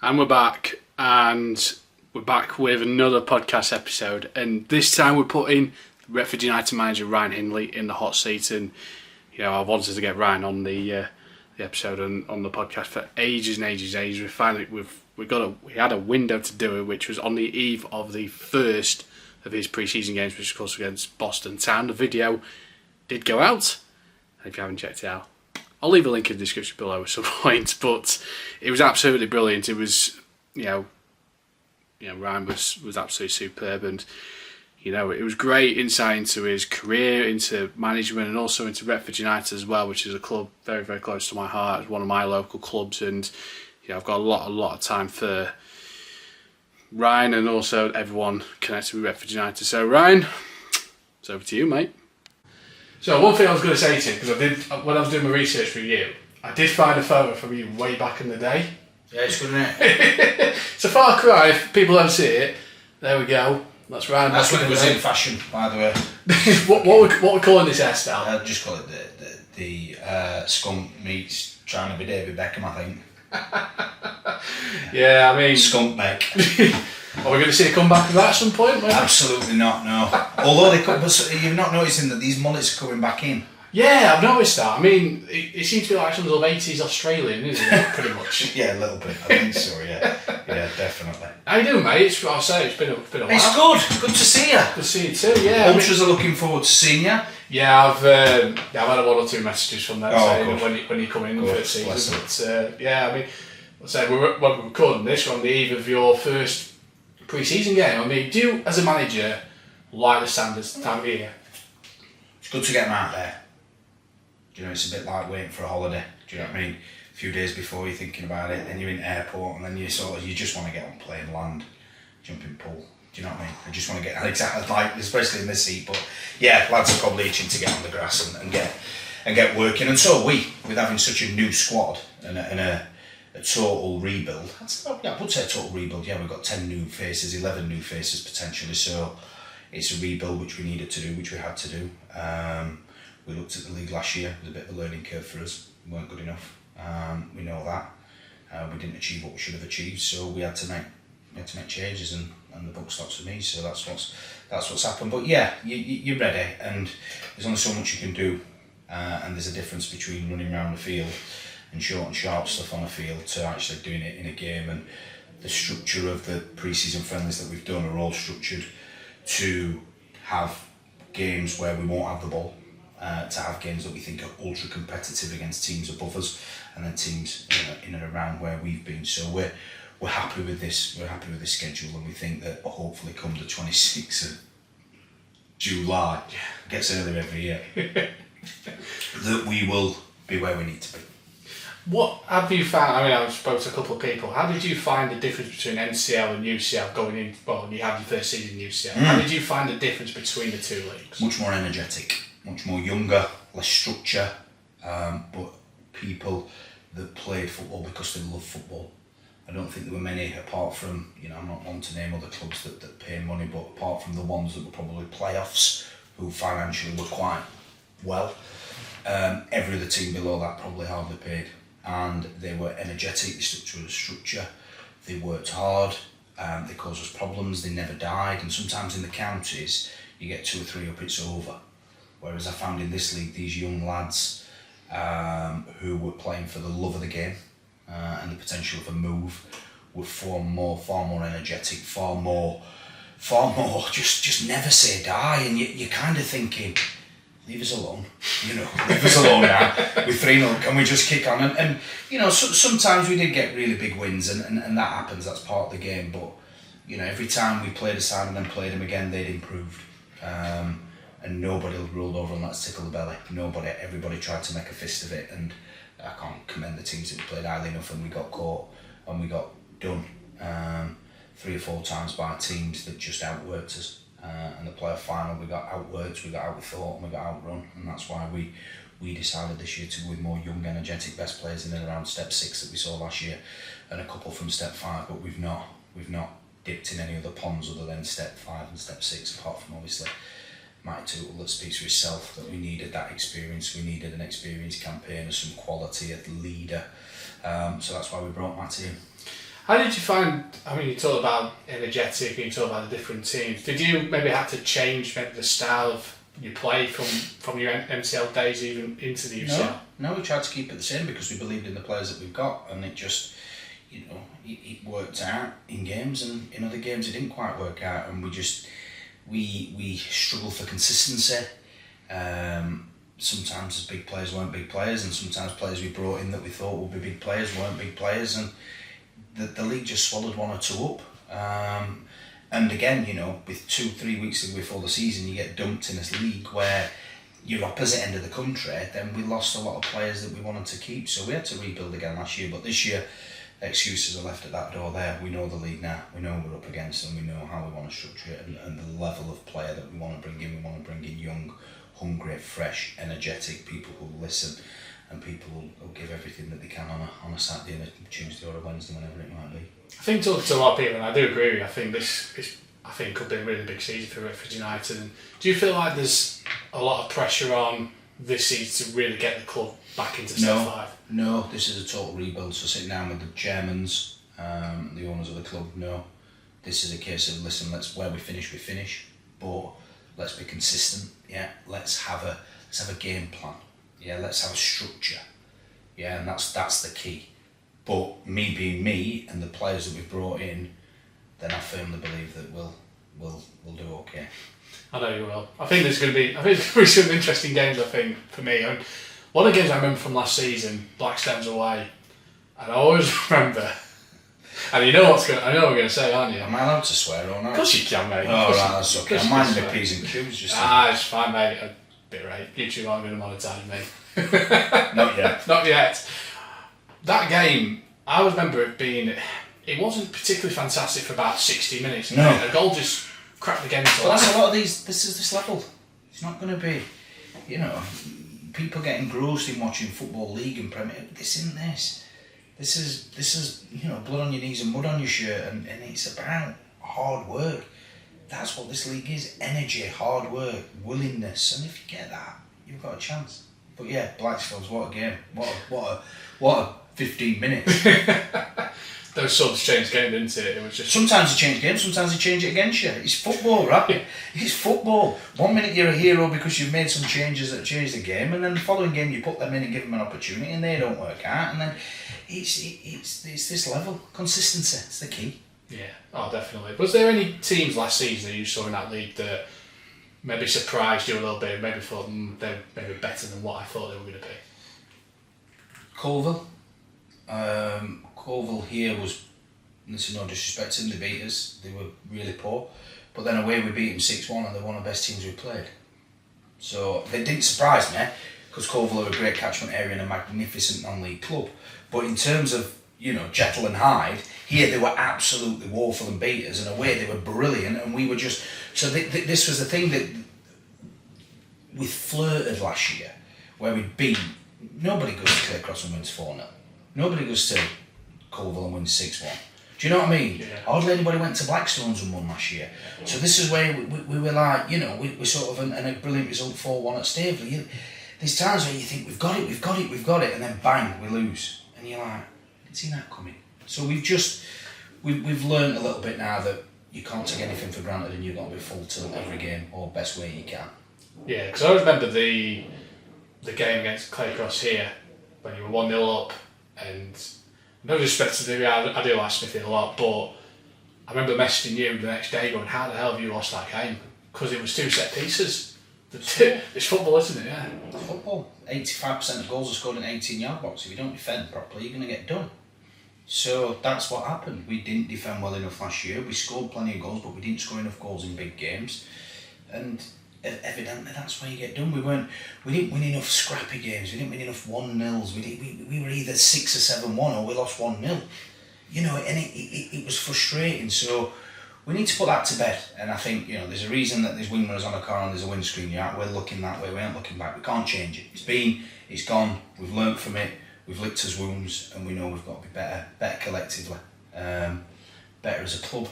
And we're back with another podcast episode, and this time we're putting Retford United manager Ryan Hindley in the hot seat. And I wanted to get Ryan on the episode and on the podcast for ages and ages and ages. We finally we had a window to do it, which was on the eve of the first of his pre-season games, which of course was against Boston Town. The video did go out, and if you haven't checked it out, I'll leave a link in the description below at some point. But it was absolutely brilliant. It was, Ryan was absolutely superb, and it was great insight into his career, into management, and also into Retford United as well, which is a club very, very close to my heart. It's one of my local clubs, and I've got a lot of time for Ryan and also everyone connected with Retford United. So Ryan, it's over to you, mate. So one thing I was going to say to you, because when I was doing my research for you, I did find a photo from you way back in the day. Yeah, it's good, isn't it? It's a far cry if people don't see it. There we go. That's Ryan. That's when it was in fashion, by the way. what we're calling this hairstyle? I'd just call it the skunk meets trying to be David Beckham, I think. Yeah, I mean... Skunk Beck. Are we going to see a comeback of that at some point, mate? Absolutely not, no. Although you're not noticing that these mullets are coming back in. Yeah, I've noticed that. I mean, it seems to be like some sort of 80s Australian, isn't it? Pretty much. Yeah, a little bit. I think so, yeah. Yeah, definitely. How you doing, mate? I'll say it's been a while. It's good. Good to see you. Good to see you too, yeah. Ultras are looking forward to seeing you. Yeah, I've had one or two messages from them saying good. when you come in for the season. But I mean, when we're recording this, we're on the eve of your first pre-season game. I mean, do you, as a manager, like the standards time of year? It's good to get them out there. It's a bit like waiting for a holiday. Do you know what I mean? A few days before you're thinking about it, then you're in airport, and then you just want to get on plane, land, jump in pool. Do you know what I mean? I just want to get especially in this heat. But yeah, lads are probably itching to get on the grass and get working, and so are we, with having such a new squad and a total rebuild. I would say a total rebuild. Yeah, we've got 10 new faces, 11 new faces potentially. So it's a rebuild which we needed to do, which we had to do. We looked at the league last year. It was a bit of a learning curve for us. We weren't good enough. We know that. We didn't achieve what we should have achieved, so we had to make changes, and the buck stops with me. So that's what's happened. But yeah, you're ready, and there's only so much you can do. And there's a difference between running around the field and short and sharp stuff on a field to actually doing it in a game. And the structure of the pre-season friendlies that we've done are all structured to have games where we won't have the ball. To have games that we think are ultra competitive against teams above us, and then teams in and around where we've been. So we're happy with this. We're happy with this schedule, and we think that hopefully come the 26th of July, gets earlier every year, that we will be where we need to be. What have you found? I mean, I've spoken to a couple of people. How did you find the difference between NCL and UCL going in? Well, you had your first season in UCL. How did you find the difference between the two leagues? Much more energetic. Much more younger, less structure, but people that play football because they love football. I don't think there were many, apart from, I'm not one to name other clubs that pay money, but apart from the ones that were probably playoffs, who financially were quite well, every other team below that probably hardly paid. And they were energetic, they stuck to a structure, they worked hard, they caused us problems, they never died, and sometimes in the counties, you get 2 or 3 up, it's over. Whereas I found in this league, these young lads who were playing for the love of the game and the potential of a move were far more energetic, far more, just never say die. And you're kind of thinking, leave us alone, leave us alone now. With 3-0, can we just kick on? And sometimes we did get really big wins, and that happens, that's part of the game. But, every time we played a side and then played them again, they'd improved. And nobody rolled over and let us tickle the belly. Nobody. Everybody tried to make a fist of it, and I can't commend the teams that we played highly enough, and we got caught and we got done 3 or 4 times by teams that just outworked us. And the playoff final, we got outworked, we got outthought, and we got outrun, and that's why we decided this year to go with more young, energetic best players in and around step 6 that we saw last year, and a couple from step 5, but we've not dipped in any other ponds other than step 5 and step 6, apart from obviously Matty Tootle that speaks for himself, that we needed that experience, we needed an experienced campaigner, some quality, a leader, so that's why we brought Matty in. How did you find, I mean, you talk about energetic and you talk about the different teams. Did you maybe have to change maybe the style of your play from your MCL days even into the UCL? No, we tried to keep it the same because we believed in the players that we've got, and it just, it worked out in games, and in other games it didn't quite work out, and we struggled for consistency. Sometimes big players weren't big players, and sometimes players we brought in that we thought would be big players weren't big players, and the league just swallowed one or two up. And again, with 2-3 weeks before the season, you get dumped in this league where you're opposite end of the country. Then we lost a lot of players that we wanted to keep, so we had to rebuild again last year. But this year, excuses are left at that door there. We know the league now. We know what we're up against, and we know how we want to structure it, and the level of player that we want to bring in. We want to bring in young, hungry, fresh, energetic people who listen, and people who'll give everything that they can on a Saturday and a Tuesday or a Wednesday, whenever it might be. I think talking to a lot of people, and I do agree with you, I think this could be a really big season for Retford United. And do you feel like there's a lot of pressure on this season to really get the club back into step 5? No, this is a total rebuild. So sitting down with the chairmans, the owners of the club, no. This is a case of, listen, where we finish, but let's be consistent. Yeah, let's have a game plan. Yeah, let's have a structure. Yeah, and that's the key. But me being me and the players that we've brought in, then I firmly believe that we'll do okay. I know you will. I think there's going to be some interesting games. I think for me, and one of the games I remember from last season, Blackstone's away, and I always remember. And I know what I'm going to say, aren't you? Am I allowed to swear or not? Of course you can, mate. Oh, right, that's okay. I'm minding my P's and Q's just. It's fine, mate. A bit right. YouTube aren't going to monetize me. Not yet. Not yet. That game, I remember it being. It wasn't particularly fantastic for about 60 minutes. No. A goal just cracked the game. But that's a lot of these. This is this level. It's not going to be, people getting engrossed in watching Football League and Premier. This isn't this. This is blood on your knees and mud on your shirt, and it's about hard work. That's what this league is: energy, hard work, willingness. And if you get that, you've got a chance. But yeah, Blackstones, what a game! What a 15 minutes. Those subs changed game, didn't it? It was just. Sometimes they change games, sometimes they change it against you. It's football, right? It's football. 1 minute you're a hero because you've made some changes that change the game, and then the following game you put them in and give them an opportunity, and they don't work out, and then it's this level. Consistency, it's the key. Yeah, definitely. Was there any teams last season that you saw in that league that maybe surprised you a little bit, maybe thought they're maybe better than what I thought they were going to be? Colville. Colville here was, this is no disrespect to them, they beat us, they were really poor, but then away we beat them 6-1 and they're one of the best teams we played. So they didn't surprise me, because Colville are a great catchment area and a magnificent non-league club, but in terms of, Jettle and Hyde, here they were absolutely woeful and beat us, and away they were brilliant, and we were just, so this was the thing that we flirted last year, where we beat, nobody goes to Clay Cross and wins 4-0. Nobody goes to Colville and wins 6-1. Do you know what I mean? Yeah. Hardly anybody went to Blackstones and won last year. Yeah. So this is where we were like, we sort of, and a brilliant result 4-1 at Staveley. There's times where you think, we've got it, and then bang, we lose. And you're like, I didn't see that coming. So we've learned a little bit now that you can't take anything for granted and you've got to be full tilt every game, or best way you can. Yeah, because I remember the game against Clay Cross here, when you were 1-0 up, and no disrespect to the I do like Smithy a lot, but I remember messaging you the next day going, how the hell have you lost that game? Because it was 2 set pieces. It's football, isn't it? Yeah. It's football. 85% of goals are scored in 18-yard box. If you don't defend properly, you're going to get done. So that's what happened. We didn't defend well enough last year. We scored plenty of goals, but we didn't score enough goals in big games. And evidently that's why you get done. We didn't win enough scrappy games. We didn't win enough 1-0s. We were either 6 or 7-1 or we lost 1-0. And it was frustrating. So we need to put that to bed. And I think there's a reason that there's wing mirrors on a car and there's a windscreen. We're looking that way. We aren't looking back. We can't change it. It's gone. We've learnt from it. We've licked his wounds, and we know we've got to be better collectively, better as a club,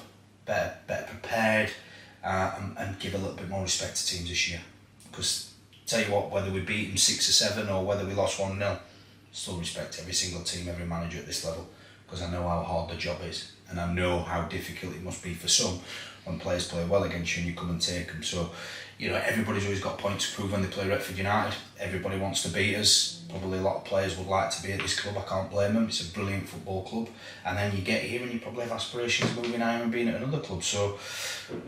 better prepared. And give a little bit more respect to teams this year. Because, tell you what, whether we beat them 6 or 7 or whether we lost 1-0, still respect every single team, every manager at this level. because I know how hard the job is, and I know how difficult it must be for some when players play well against you and you come and take them. So, you know, everybody's always got points to prove when they play Retford United. Everybody wants to beat us. Probably a lot of players would like to be at this club. I can't blame them. It's a brilliant football club. And then you get here and you probably have aspirations of moving higher and being at another club. So,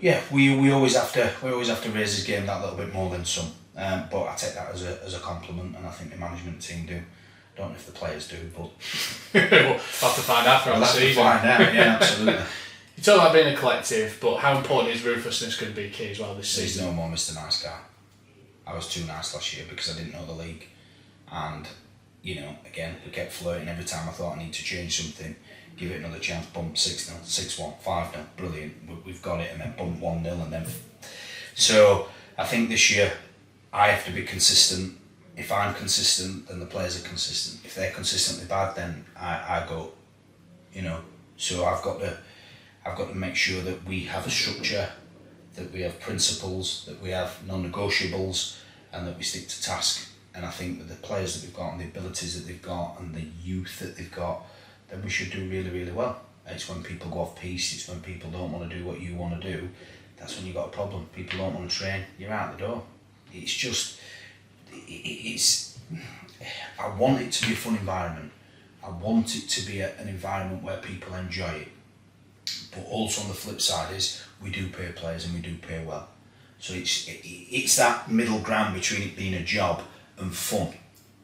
yeah, we always have to raise this game that little bit more than some. But I take that as a compliment, and I think the management team do. I don't know if the players do, but we'll have to find out throughout the season. Find out, yeah, absolutely. You talk about being a collective, but how important is ruthlessness going to be key as well this season? There's no more Mr. Nice Guy. I was too nice last year because I didn't know the league, and you know, again, we kept flirting every time I thought I need to change something. Give it another chance. Bump 6-0, 6-1, 5-0. Brilliant. We've got it, and then bump 1-0, and then. So I think this year I have to be consistent. If I'm consistent, then the players are consistent. If they're consistently bad, then I go. You know, so I've got to make sure that we have a structure, that we have principles, that we have non-negotiables, and that we stick to task. And I think with the players that we've got and the abilities that they've got and the youth that they've got, then we should do really, really well. It's when people go off piste, it's when people don't want to do what you want to do, that's when you've got a problem. People don't want to train, you're out the door. It's just, I want it to be a fun environment. I want it to be an environment where people enjoy it. But also on the flip side is, we do pay players and we do pay well. So it's that middle ground between it being a job and fun,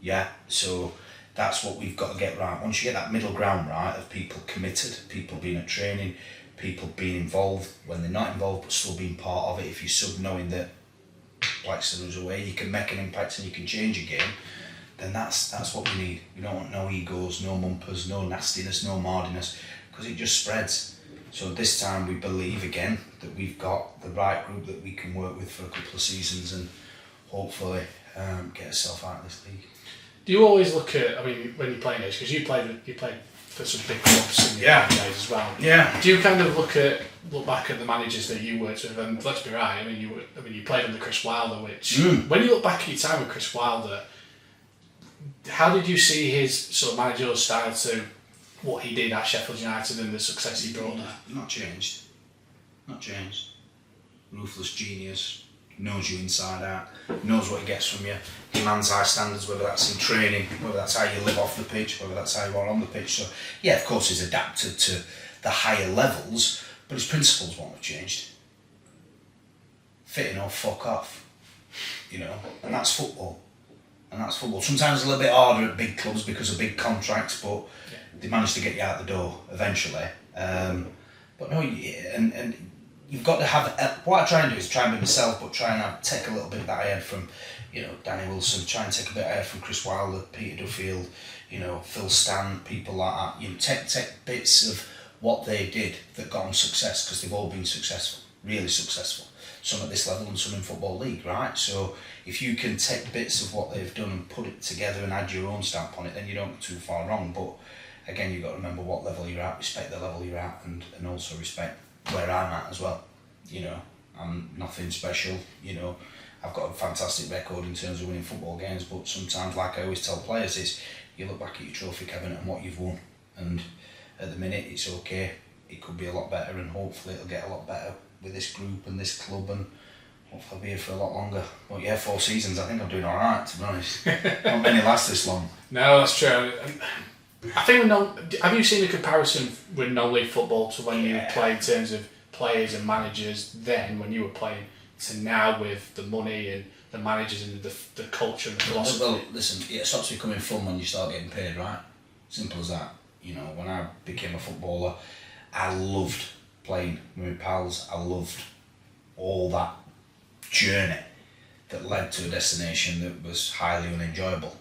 yeah? So that's what we've got to get right. Once you get that middle ground right, of people committed, people being at training, people being involved when they're not involved but still being part of it, if you sub knowing that Blackstone is away, you can make an impact and you can change a game, then that's what we need. We don't want no egos, no mumpers, no nastiness, no mardiness, because it just spreads. So this time we believe again that we've got the right group that we can work with for a couple of seasons and hopefully get ourselves out of this league. Do you always look at, I mean, when you're playing this, because you played for some big clubs in the early days as well. Yeah. Do you kind of look back at the managers that you worked with, and let's be right, I mean you played under Chris Wilder, which when you look back at your time with Chris Wilder, how did you see his sort of managerial style to what he did at Sheffield United and the success he brought there? Not changed. Ruthless genius, knows you inside out, knows what he gets from you, demands high standards, whether that's in training, whether that's how you live off the pitch, whether that's how you are on the pitch. So yeah, of course he's adapted to the higher levels, but his principles won't have changed. Fit in or fuck off, you know, and that's football. Sometimes it's a little bit harder at big clubs because of big contracts, but they manage to get you out the door eventually. But no, and you've got to have, what I try and do is try and be myself, but try and take a little bit that I had from, you know, Danny Wilson, try and take a bit I had from Chris Wilder, Peter Duffield, you know, Phil Stan, people like that. You know, take bits of what they did that got them success, because they've all been successful, really successful. Some at this level and some in Football League, right? So if you can take bits of what they've done and put it together and add your own stamp on it, then you don't go too far wrong. But again, you've got to remember what level you're at, respect the level you're at, and also respect where I'm at as well. You know, I'm nothing special, you know, I've got a fantastic record in terms of winning football games, but sometimes, like I always tell players, is you look back at your trophy cabinet and what you've won, and at the minute it's okay, it could be a lot better, and hopefully it'll get a lot better with this group and this club, and hopefully I'll be here for a lot longer. But yeah, 4 seasons, I think I'm doing alright, to be honest. Not many last this long. No, that's true. I think have you seen a comparison with non-league football to when you played in terms of players and managers then, when you were playing, to now with the money and the managers and the culture and the philosophy? Well, listen, it stops becoming fun when you start getting paid, right? Simple as that. You know, when I became a footballer, I loved playing with my pals. I loved all that journey that led to a destination that was highly unenjoyable.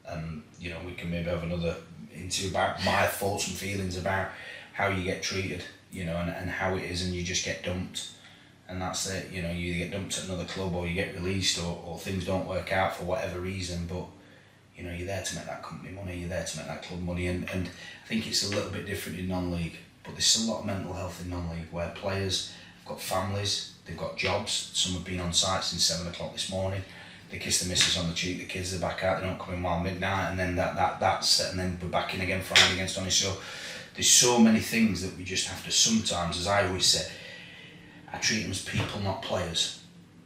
And, you know, we can maybe have another into about my thoughts and feelings about how you get treated, you know, and how it is, and you just get dumped. And that's it, you know, you either get dumped at another club or you get released, or things don't work out for whatever reason, but, you know, you're there to make that company money, you're there to make that club money, and I think it's a little bit different in non-league, but there's a lot of mental health in non-league where players have got families, they've got jobs, some have been on site since 7 o'clock this morning, they kiss the missus on the cheek, the kids are back out, they don't come in while midnight, and then that's and then we're back in again Friday against Donny. So there's so many things that we just have to sometimes, as I always say, I treat them as people, not players,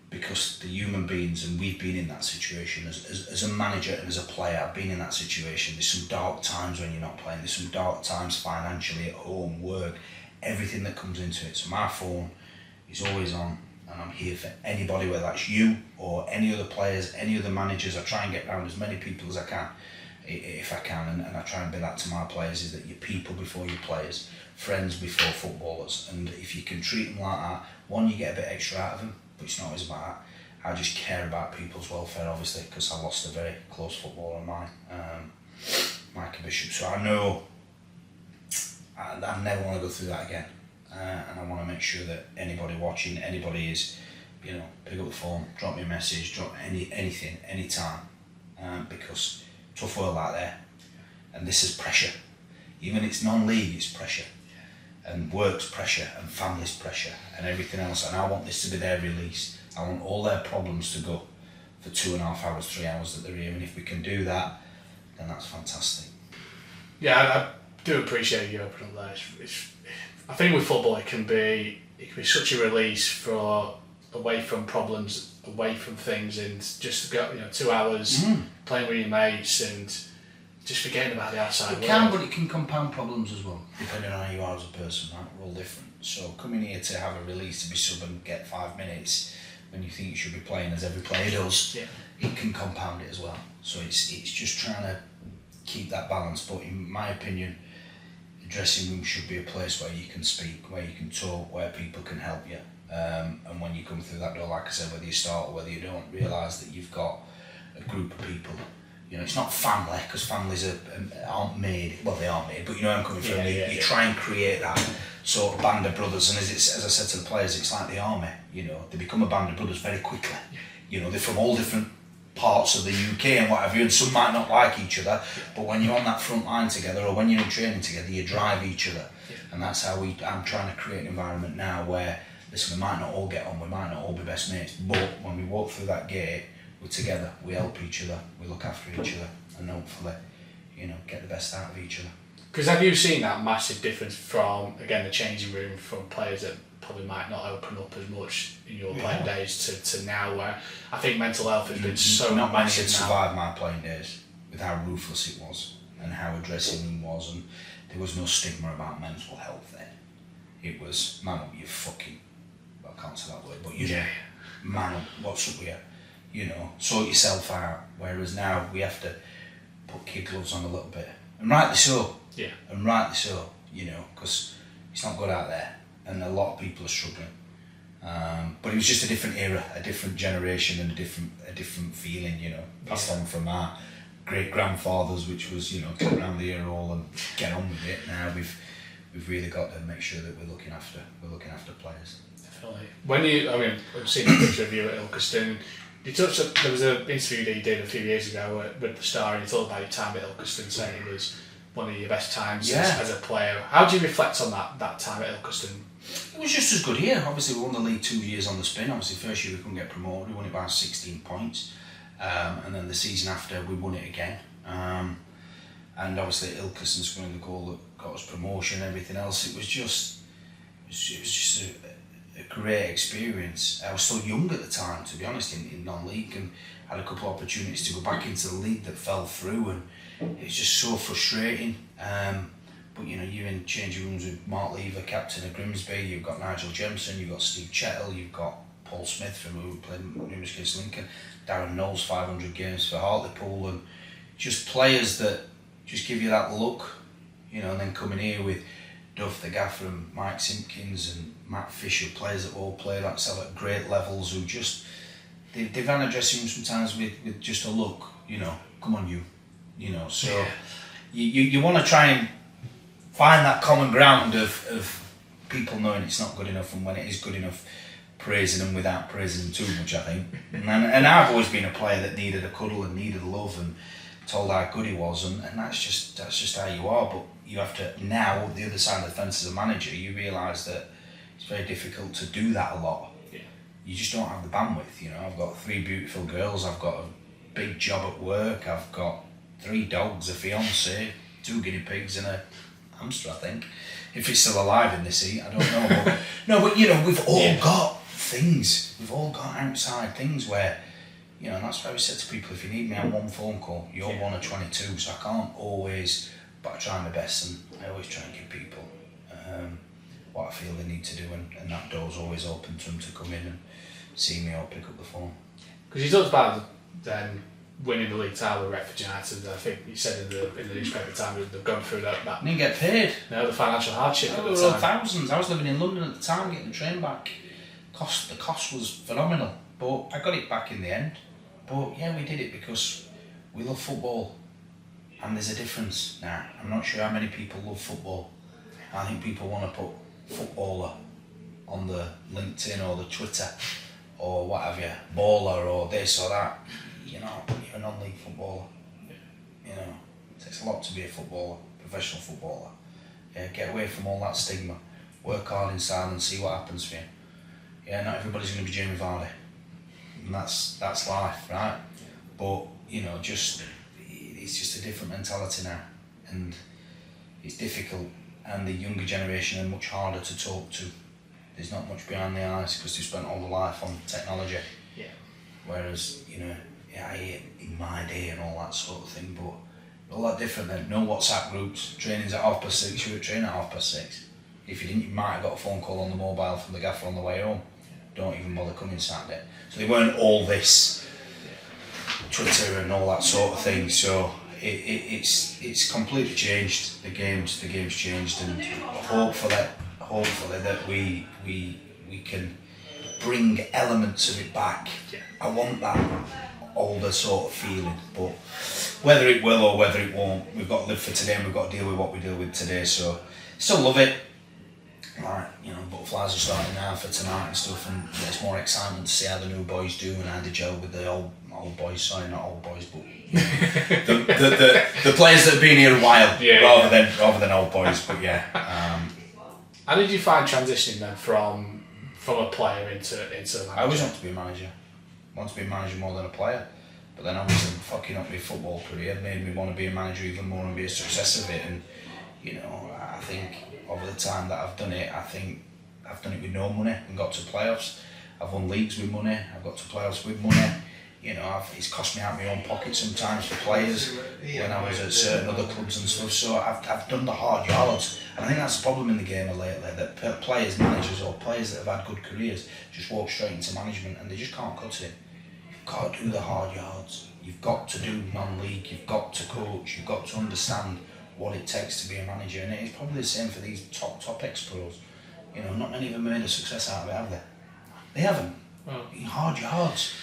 because they're human beings, and we've been in that situation as a manager and as a player. I've been in that situation. There's some dark times when you're not playing. There's some dark times financially, at home, work, everything that comes into it. So my phone is always on, and I'm here for anybody, whether that's you or any other players, any other managers. I try and get around as many people as I can, if I can, and I try and be that to my players, is that you're people before you're players, friends before footballers. And if you can treat them like that, one, you get a bit extra out of them, but it's not always about that. I just care about people's welfare, obviously, because I lost a very close footballer of mine, Michael Bishop. So I know I never want to go through that again, and I want to make sure that anybody watching, anybody is, pick up the phone, drop me a message, drop anything, anytime, because tough world out there, and this is pressure. Even it's non-league, it's pressure, and work's pressure, and family's pressure, and everything else. And I want this to be their release. I want all their problems to go for 2.5 hours, 3 hours that they're here. And if we can do that, then that's fantastic. Yeah, I do appreciate you opening up there. I think with football, it can be such a release for away from problems, away from things, and just go 2 hours playing with your mates and just forgetting about the outside world. It can, but it can compound problems as well, depending on how you are as a person, right? We're all different. So coming here to have a release, to be sub and get 5 minutes when you think you should be playing, as every player does, it can compound it as well. So it's just trying to keep that balance. But in my opinion, the dressing room should be a place where you can speak, where you can talk, where people can help you. And when you come through that door, like I said, whether you start or whether you don't, realise that you've got a group of people. It's not family, because families aren't made. Well, they are made, but you know where I'm coming from. You try and create that sort of band of brothers, and as I said to the players, it's like the army. They become a band of brothers very quickly. They're from all different parts of the UK and whatever, and some might not like each other, but when you're on that front line together, or when you're in training together, you drive each other. And that's how I'm trying to create an environment now where, listen, we might not all get on, we might not all be best mates, but when we walk through that gate, we're together, we help each other, we look after each other, and hopefully, get the best out of each other. Because have you seen that massive difference from, again, the changing room, from players that probably might not open up as much in your playing days to now, where I think mental health has been so not massive many had now. survived my playing days with how ruthless it was and how a dressing room was, and there was no stigma about mental health then. It was, man up, you fucking, well, I can't say that word, but man up, what's up with you? Sort yourself out. Whereas now we have to put kid gloves on a little bit, and rightly so. Yeah. And rightly so, because it's not good out there, and a lot of people are struggling. But it was just a different era, a different generation, and a different feeling. Passed on from our great grandfathers, which was get around the ear all and get on with it. Now we've really got to make sure that we're looking after players. Definitely. I've seen a picture of you at Ilkeston. There was an interview that you did a few years ago with the Star, and you talked about your time at Ilkeston, saying it was one of your best times as a player. How do you reflect on that time at Ilkeston? It was just as good here. Obviously, we won the league 2 years on the spin. Obviously, first year we couldn't get promoted. We won it by 16 points. And then the season after, we won it again. And obviously, Ilkeston scoring the goal that got us promotion and everything else. It was just a great experience. I was still young at the time, to be honest, in non-league, and had a couple of opportunities to go back into the league that fell through, and it was just so frustrating. But you're in changing rooms with Mark Lever, captain of Grimsby, you've got Nigel Jemson, you've got Steve Chettle, you've got Paul Smith, from who played numerous games for Lincoln, Darren Knowles, 500 games for Hartlepool, and just players that just give you that look, and then coming here with Duff the Gaffer and Mike Simpkins and Matt Fisher, players that all play like so at great levels, who just they've ran a dressing room sometimes with just a look, come on so you want to try and find that common ground of people knowing it's not good enough, and when it is good enough, praising them without praising them too much, I think. And I've always been a player that needed a cuddle and needed love and told how good he was, and that's just how you are. But you have to, now, the other side of the fence as a manager, you realise that it's very difficult to do that a lot. Yeah. You just don't have the bandwidth, I've got 3 beautiful girls, I've got a big job at work, I've got 3 dogs, a fiance, 2 guinea pigs and a hamster, I think. If it's still alive in the seat, I don't know. But, no, but we've all got things. We've all got outside things where, and that's why we said to people, if you need me on one phone call, you're one of 22, so I can't always, but I try my best, and I always try and give people what I feel they need to do, and that door's always open to them to come in and see me or pick up the phone. Because you talked about then winning the league title with Retford United. I think you said in the newspaper time they're going through that. Didn't get paid. No, the financial hardship at the time. Thousands. I was living in London at the time, getting the train back. The cost was phenomenal, but I got it back in the end. But yeah, we did it because we love football, and there's a difference now. I'm not sure how many people love football. I think people want to put footballer on the LinkedIn or the Twitter or what have you, baller or this or that. You're a non-league footballer. It takes a lot to be a footballer, professional footballer. Yeah, get away from all that stigma. Work hard in silence, see what happens for you. Yeah, not everybody's going to be Jamie Vardy. And that's life, right? But, it's just a different mentality now. And it's difficult. And the younger generation are much harder to talk to. There's not much behind the eyes because they've spent all their life on technology. Yeah. Whereas, I ate in my day and all that sort of thing, but all that different then. No WhatsApp groups, training's at 6:30, you were training at 6:30. If you didn't, you might have got a phone call on the mobile from the gaffer on the way home. Don't even bother coming Saturday. So they weren't all this Twitter and all that sort of thing. So it's completely changed. The game's changed, and hopefully that we can bring elements of it back. Yeah. I want that older sort of feeling, but whether it will or whether it won't, we've got to live for today and we've got to deal with what we deal with today. So still love it. Like, butterflies are starting now for tonight and stuff, and it's more excitement to see how the new boys do and how they gel with the old boys. Sorry, not old boys, but the players that have been here a while, rather than old boys. But yeah. How did you find transitioning then from a player into a manager? I always wanted to be a manager. I wanted to be a manager more than a player. But then obviously fucking up my football career made me want to be a manager even more and be a success of it. And I think over the time that I've done it, I think I've done it with no money and got to playoffs. I've won leagues with money. I've got to playoffs with money. It's cost me out my own pocket sometimes for players when I was at certain other clubs and stuff. So I've done the hard yards, and I think that's the problem in the game lately, that players, managers, or players that have had good careers just walk straight into management and they just can't cut it. You've got to do the hard yards. You've got to do non-league. You've got to coach. You've got to understand what it takes to be a manager, and it's probably the same for these top ex-pros. Not many of them made a success out of it, have they? They haven't. Well, hard yards.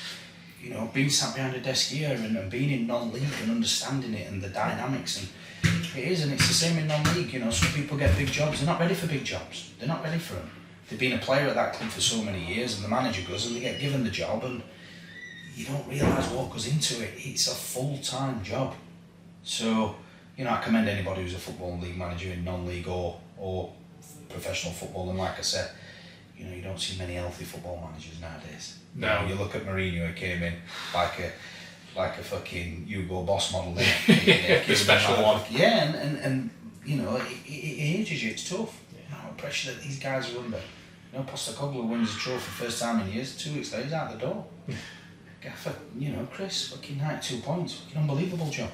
Being sat behind a desk here and being in non-league and understanding it and the dynamics, and it's the same in non-league. Some people get big jobs. They're not ready for big jobs. They're not ready for them. They've been a player at that club for so many years, and the manager goes and they get given the job, and you don't realise what goes into it. It's a full-time job. So, I commend anybody who's a football league manager in non-league or professional football, and like I said, you don't see many healthy football managers nowadays. No. You look at Mourinho, who came in like a fucking Hugo Boss model there. The special one. Yeah, and it ages you, it's tough. The pressure that these guys are under. Postecoglou wins the trophy first time in years, 2 weeks later he's out the door. Gaffer, Chris, fucking 92 points, fucking unbelievable job.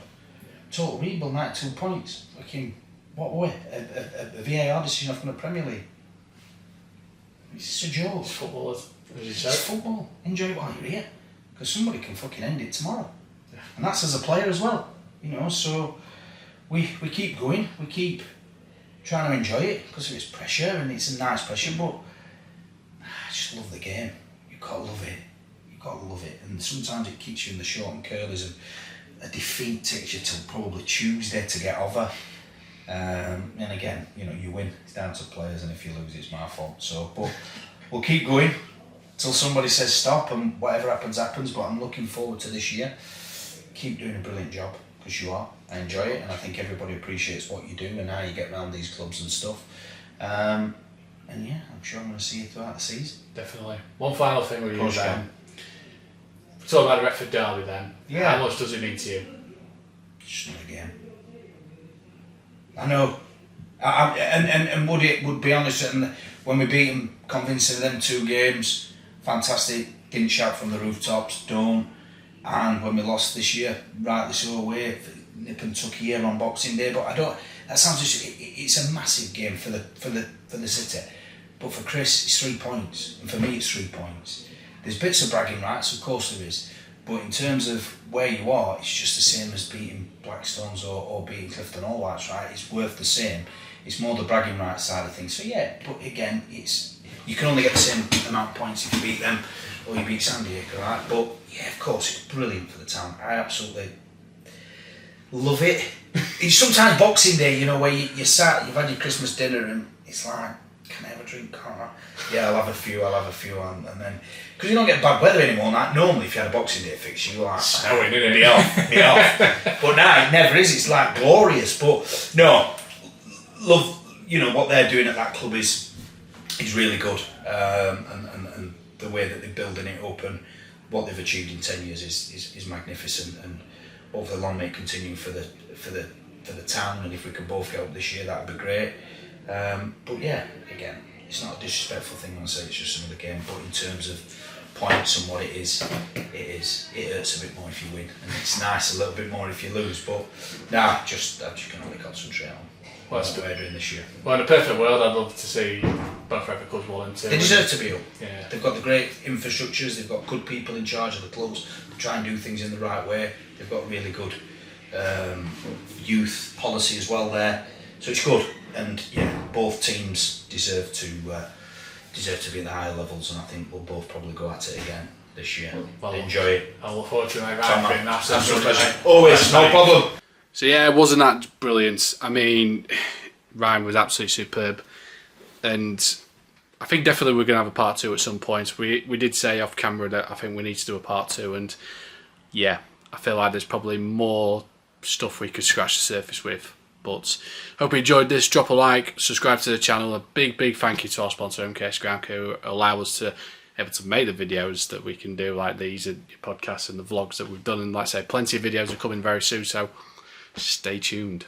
Total rebuild, 92 points. Fucking, what were a VAR decision from the Premier League. It's just a joke. It's football, as you said. It's football. Enjoy it while you're here. Because somebody can fucking end it tomorrow. Yeah. And that's as a player as well. So we keep going. We keep trying to enjoy it because of its pressure, and it's a nice pressure, but I just love the game. You've got to love it. You've got to love it. And sometimes it keeps you in the short and curlers, and a defeat takes you till probably Tuesday to get over. And again, you win. It's down to players, and if you lose, it's my fault. So, but we'll keep going till somebody says stop, and whatever happens, happens. But I'm looking forward to this year. Keep doing a brilliant job, because you are. I enjoy it, and I think everybody appreciates what you do and how you get around these clubs and stuff. And yeah, I'm sure I'm going to see you throughout the season. Definitely. One final thing with you then. Talk about the Retford Derby then. Yeah. How much does it mean to you? Just another game. I know And would be honest, and when we beat them convincingly them 2 games, fantastic, didn't shout from the rooftops, done. And when we lost this year, rightly so away, nip and tuck here on Boxing Day, but I don't. That sounds just. It's a massive game for the City, but for Chris, it's 3 points, and for me, it's 3 points. There's bits of bragging rights, of course there is, but in terms of where you are, it's just the same as beating Blackstones or beating Clifton All Whites, right? It's worth the same. It's more the bragging rights side of things. So yeah, but again, you can only get the same amount of points if you beat them or you beat Sandiacre, right? But yeah, of course, it's brilliant for the town. I absolutely love it. It's sometimes Boxing Day, you know, where you sat, you've had your Christmas dinner and it's like, can I have a drink? Can't I? Yeah, I'll have a few, and then, because you don't get bad weather anymore. Like, normally if you had a Boxing Day fix, you're like, snowing, isn't it? Be off. But now it never is, it's like glorious. But no, love, you know, what they're doing at that club is really good. And the way that they're building it up and what they've achieved in 10 years is magnificent, and hopefully long may it continue for the town, and if we can both get up this year, that'd be great. But yeah, again, it's not a disrespectful thing when I say it's just another game, but in terms of points and what it hurts a bit more if you win, and it's nice a little bit more if you lose, but I just can only concentrate on what we're doing this year. Well, in a perfect world, I'd love to see both Retford clubs 1 and 2. They deserve to be up. Yeah. They've got the great infrastructures, they've got good people in charge of the clubs, they try and do things in the right way, they've got really good youth policy as well there, so it's good. And yeah, both teams deserve to be at the higher levels, and I think we'll both probably go at it again this year. Well, enjoy it. I look forward to it. That's a pleasure. Always, no problem. So yeah, wasn't that brilliant? I mean, Ryan was absolutely superb, and I think definitely we're going to have a part 2 at some point. We did say off camera that I think we need to do a part 2, and yeah, I feel like there's probably more stuff we could scratch the surface with. But hope you enjoyed this. Drop a like, subscribe to the channel. A big thank you to our sponsor MKS Ground, who allow us to able to make the videos that we can do, like these and podcasts and the vlogs that we've done. And like I say, plenty of videos are coming very soon, so stay tuned.